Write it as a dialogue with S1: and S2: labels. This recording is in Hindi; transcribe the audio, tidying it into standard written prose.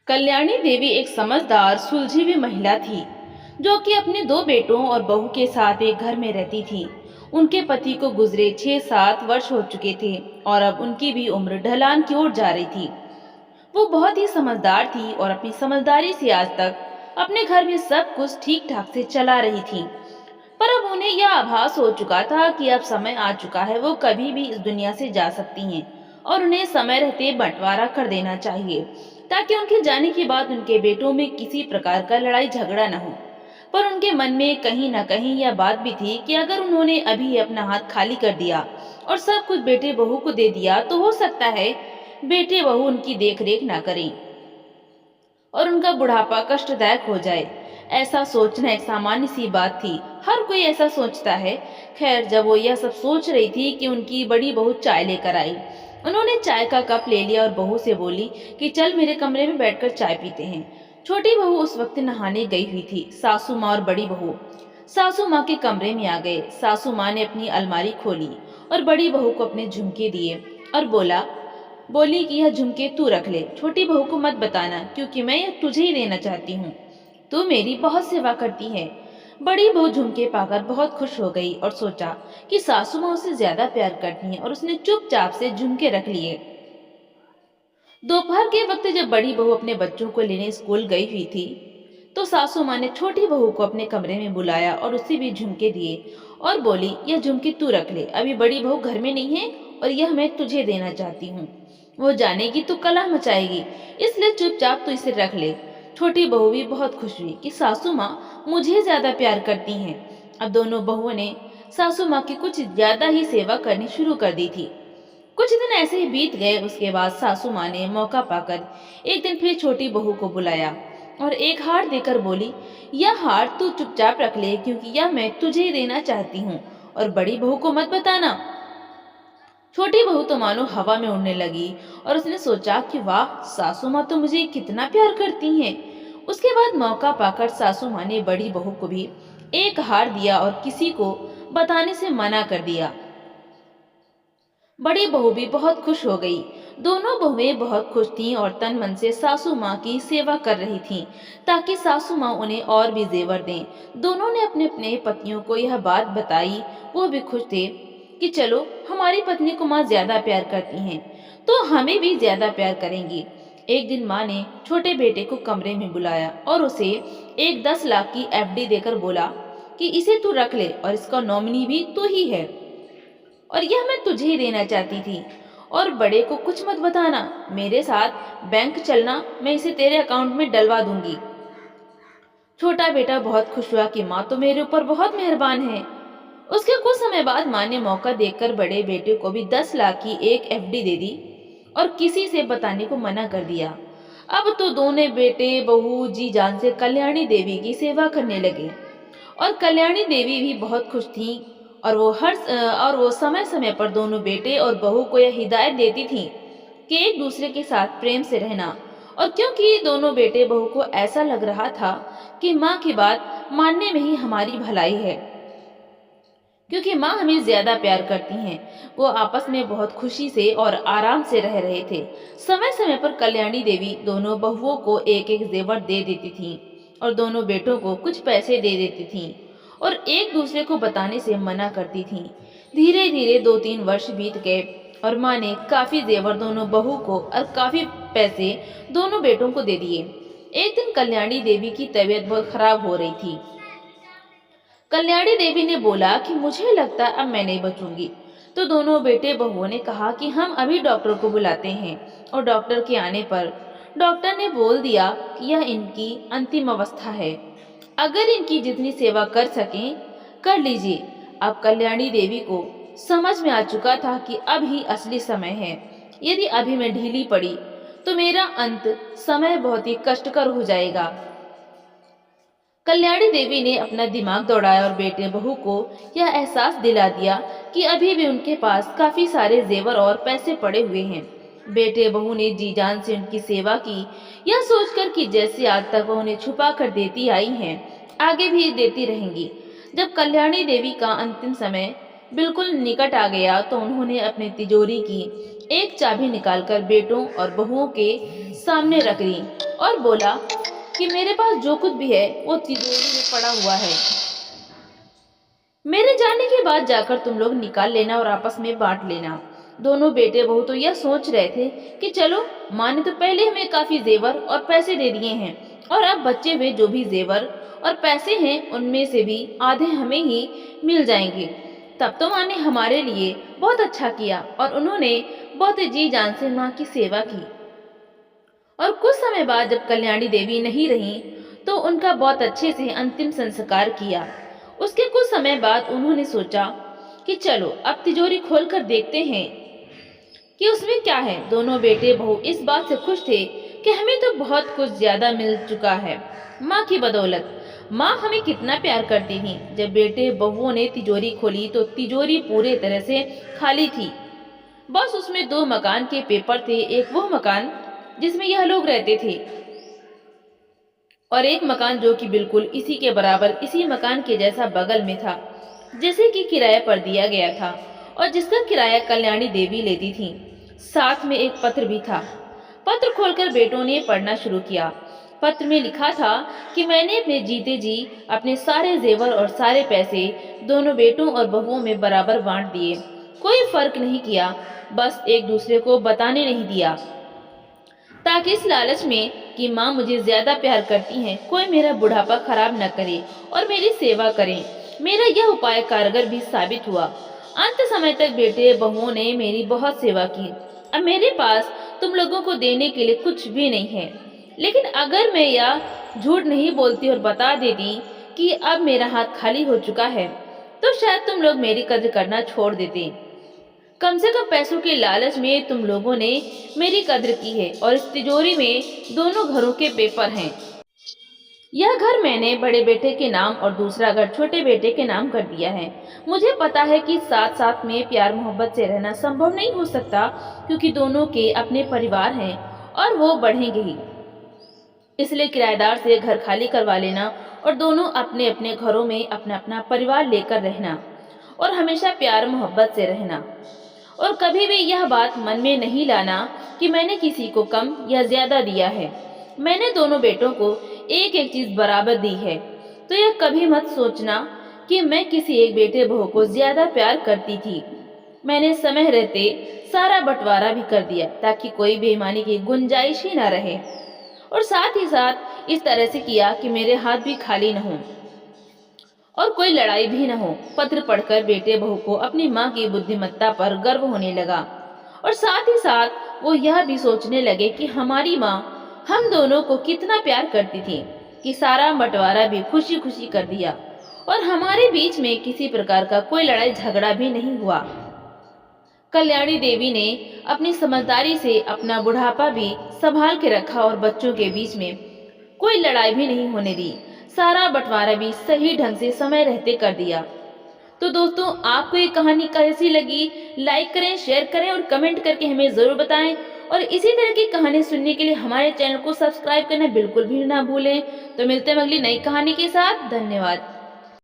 S1: कल्याणी देवी एक समझदार सुलझी हुई महिला थी जो कि अपने दो बेटों और बहू के साथ एक घर में रहती थी। उनके पति को गुजरे 6-7 वर्ष हो चुके थे और अब उनकी भी उम्र ढलान की ओर जा रही थी। वो बहुत ही समझदार थी और अपनी समझदारी से आज तक अपने घर में सब कुछ ठीक ठाक से चला रही थी। पर अब उन्हें यह आभास हो चुका था कि अब समय आ चुका है, वो कभी भी इस दुनिया से जा सकती हैं और उन्हें समय रहते बंटवारा कर देना चाहिए ताकि उनके जाने के बाद उनके बेटों में किसी प्रकार का लड़ाई झगड़ा न हो। पर उनके मन में कहीं न कहीं यह बात भी थी कि अगर उन्होंने अभी अपना हाथ खाली कर दिया और सब कुछ बेटे बहू को दे दिया तो हो सकता है बेटे बहू उनकी देख रेख न करें और उनका बुढ़ापा कष्टदायक हो जाए। ऐसा सोचना एक सामान्य सी बात थी, हर कोई ऐसा सोचता है। खैर, जब वो यह सब सोच रही थी कि उनकी बड़ी बहू चाय लेकर आई। उन्होंने चाय का कप ले लिया और बहू से बोली कि चल मेरे कमरे में बैठकर चाय पीते हैं। छोटी बहू उस वक्त नहाने गई हुई थी। सासू माँ और बड़ी बहू सासू माँ के कमरे में आ गए। सासू माँ ने अपनी अलमारी खोली और बड़ी बहू को अपने झुमके दिए और बोली कि यह झुमके तू रख ले, छोटी बहू को मत बताना क्योंकि मैं यह तुझे ही देना चाहती हूँ। तू मेरी बहुत सेवा करती है। बड़ी बहू झुमके पाकर बहुत खुश हो गई और सोचा कि सासू माँ उसे ज्यादा प्यार करती हैं और उसने चुपचाप से झुमके रख लिए। दोपहर के वक्त जब बड़ी बहू अपने बच्चों को लेने स्कूल गई हुई थी तो सासू माँ ने छोटी बहू को अपने कमरे में बुलाया और उसे भी झुमके दिए और बोली यह झुमके तू रख ले, अभी बड़ी बहू घर में नहीं है और यह मैं तुझे देना चाहती हूँ। वो जानेगी तो कलह मचाएगी, इसलिए चुपचाप तू इसे रख ले। छोटी बहू भी बहुत खुश हुई कि सासू माँ मुझे ज्यादा प्यार करती हैं। अब दोनों बहुओं ने सासू माँ की कुछ ज्यादा ही सेवा करनी शुरू कर दी थी। कुछ दिन ऐसे ही बीत गए। उसके बाद सासू माँ ने मौका पाकर एक दिन फिर छोटी बहू को बुलाया और एक हार देकर बोली यह हार तू चुपचाप रख ले क्योंकि यह मैं तुझे ही देना चाहती हूँ और बड़ी बहू को मत बताना। छोटी बहू तो मानो हवा में उड़ने लगी और उसने सोचा कि वाह, सासू माँ तो मुझे कितना प्यार करती हैं। उसके बाद मौका पाकर सासू माँ ने बड़ी बहू को भी एक हार दिया और किसी को बताने से मना कर दिया। बड़ी बहू भी बहुत खुश हो गई। दोनों बहुएं बहुत खुश थीं और तन मन से सासू माँ की सेवा कर रही थीं ताकि सासू माँ उन्हें और भी जेवर दें। दोनों ने अपने अपने पतियों को यह बात बताई। वो भी खुश थे कि चलो, हमारी पत्नी को माँ ज्यादा प्यार करती हैं तो हमें भी ज्यादा प्यार करेंगी। एक दिन माँ ने छोटे बेटे को कमरे में बुलाया और उसे एक 10 लाख की एफडी देकर बोला कि इसे तू रख ले और इसका नॉमिनी भी तू ही है और यह मैं तुझे ही देना चाहती थी। और बड़े को कुछ मत बताना, मेरे साथ बैंक चलना, मैं इसे तेरे अकाउंट में डलवा दूंगी। छोटा बेटा बहुत खुश हुआ कि माँ तो मेरे ऊपर बहुत मेहरबान है। उसके कुछ समय बाद माँ ने मौका देखकर बड़े बेटे को भी 10 लाख की एक एफडी दे दी और किसी से बताने को मना कर दिया। अब तो दोनों बेटे बहू जी जान से कल्याणी देवी की सेवा करने लगे और कल्याणी देवी भी बहुत खुश थीं और वो समय समय पर दोनों बेटे और बहू को यह हिदायत देती थीं कि एक दूसरे के साथ प्रेम से रहना। और क्योंकि दोनों बेटे बहू को ऐसा लग रहा था कि माँ की बात मानने में ही हमारी भलाई है, क्योंकि माँ हमें ज्यादा प्यार करती हैं, वो आपस में बहुत खुशी से और आराम से रह रहे थे। समय समय पर कल्याणी देवी दोनों बहुओं को एक एक जेवर दे देती थीं और दोनों बेटों को कुछ पैसे दे देती थीं और एक दूसरे को बताने से मना करती थीं। धीरे धीरे 2-3 वर्ष बीत गए और माँ ने काफी जेवर दोनों बहू को और काफी पैसे दोनों बेटों को दे दिए। एक दिन कल्याणी देवी की तबीयत बहुत खराब हो रही थी। कल्याणी देवी ने बोला कि मुझे लगता है अब मैं नहीं बचूंगी। तो दोनों बेटे बहुओं ने कहा कि हम अभी डॉक्टर को बुलाते हैं और डॉक्टर के आने पर डॉक्टर ने बोल दिया कि यह इनकी अंतिम अवस्था है, अगर इनकी जितनी सेवा कर सकें कर लीजिए। अब कल्याणी देवी को समझ में आ चुका था कि अब ही असली समय है। यदि अभी मैं ढीली पड़ी तो मेरा अंत समय बहुत ही कष्टकर हो जाएगा। कल्याणी देवी ने अपना दिमाग दौड़ाया और बेटे बहू को यह एहसास दिला दिया कि अभी भी उनके पास काफी सारे जेवर और पैसे पड़े हुए हैं। बेटे बहू ने जी जान से उनकी सेवा की, यह सोचकर कि जैसे आज तक वह उन्हें छुपा कर देती आई हैं, आगे भी देती रहेंगी। जब कल्याणी देवी का अंतिम समय बिल्कुल निकट आ गया तो उन्होंने अपनी तिजोरी की एक चाबी निकालकर बेटों और बहुओं के सामने रख दी और बोला कि मेरे पास जो कुछ भी है वो तिजोरी में पड़ा हुआ है। मेरे जाने के बाद जाकर तुम लोग निकाल लेना और आपस में बांट लेना। दोनों बेटे बहू तो यह सोच रहे थे कि चलो, माँ ने तो पहले हमें काफी जेवर और पैसे दे दिए हैं और अब बचे हुए जो भी जेवर और पैसे हैं उनमें से भी आधे हमें ही मिल जाएंगे। तब तो माँ ने हमारे लिए बहुत अच्छा किया और उन्होंने बहुत जी जान से माँ की सेवा की। और कुछ समय बाद जब कल्याणी देवी नहीं रही तो उनका बहुत अच्छे से अंतिम संस्कार किया। उसके कुछ समय बाद उन्होंने सोचा कि चलो अब तिजोरी खोलकर देखते हैं कि उसमें क्या है। दोनों बेटे बहू इस बात से खुश थे कि हमें तो बहुत कुछ ज्यादा मिल चुका है माँ की बदौलत। माँ हमें कितना प्यार करती थी। जब बेटे बहुओं ने तिजोरी खोली तो तिजोरी पूरे तरह से खाली थी। बस उसमें 2 मकान के पेपर थे। एक वो मकान जिसमें यह लोग रहते थे और एक मकान जो कि बिल्कुल इसी के बराबर, इसी मकान के जैसा बगल में था, जैसे कि किराए पर दिया गया था और जिसका किराया कल्याणी देवी लेती थी। साथ में एक पत्र भी था। पत्र खोलकर बेटों ने पढ़ना शुरू किया। पत्र में लिखा था कि मैंने अपने जीते जी अपने सारे जेवर और सारे पैसे दोनों बेटों और बहुओं में बराबर बांट दिए। कोई फर्क नहीं किया, बस एक दूसरे को बताने नहीं दिया, ताकि इस लालच में कि माँ मुझे ज्यादा प्यार करती हैं, कोई मेरा बुढ़ापा खराब न करे और मेरी सेवा करे। मेरा यह उपाय कारगर भी साबित हुआ। अंत समय तक बेटे बहुओं ने मेरी बहुत सेवा की। अब मेरे पास तुम लोगों को देने के लिए कुछ भी नहीं है, लेकिन अगर मैं यह झूठ नहीं बोलती और बता देती कि अब मेरा हाथ खाली हो चुका है, तो शायद तुम लोग मेरी कद्र करना छोड़ देते। कम से कम पैसों के लालच में तुम लोगों ने मेरी कद्र की है और इस तिजोरी में दोनों घरों के पेपर हैं। यह घर मैंने बड़े बेटे के नाम और दूसरा घर छोटे बेटे के नाम कर दिया है। मुझे पता है कि साथ साथ में प्यार मोहब्बत से रहना संभव नहीं हो सकता, क्योंकि दोनों के अपने परिवार हैं और वो बढ़ेंगे ही। इसलिए किराएदार से घर खाली करवा लेना और दोनों अपने अपने घरों में अपना अपना परिवार लेकर रहना और हमेशा प्यार मोहब्बत से रहना। और कभी भी यह बात मन में नहीं लाना कि मैंने किसी को कम या ज्यादा दिया है। मैंने दोनों बेटों को एक एक चीज बराबर दी है। तो यह कभी मत सोचना कि मैं किसी एक बेटे बहू को ज्यादा प्यार करती थी। मैंने समय रहते सारा बंटवारा भी कर दिया ताकि कोई बेईमानी की गुंजाइश ही न रहे, और साथ ही साथ इस तरह से किया कि मेरे हाथ भी खाली न हों और कोई लड़ाई भी न हो। पत्र पढ़कर बेटे बहू को अपनी माँ की बुद्धिमत्ता पर गर्व होने लगा और साथ ही साथ वो यह भी सोचने लगे कि हमारी माँ हम दोनों को कितना प्यार करती थी कि सारा बंटवारा भी खुशी खुशी कर दिया और हमारे बीच में किसी प्रकार का कोई लड़ाई झगड़ा भी नहीं हुआ। कल्याणी देवी ने अपनी समझदारी से अपना बुढ़ापा भी संभाल के रखा और बच्चों के बीच में कोई लड़ाई भी नहीं होने दी। सारा बंटवारा भी सही ढंग से समय रहते कर दिया। तो दोस्तों, आपको ये कहानी कैसी लगी? लाइक करें, शेयर करें और कमेंट करके हमें जरूर बताएं। और इसी तरह की कहानी सुनने के लिए हमारे चैनल को सब्सक्राइब करना बिल्कुल भी ना भूलें। तो मिलते हैं अगली नई कहानी के साथ। धन्यवाद।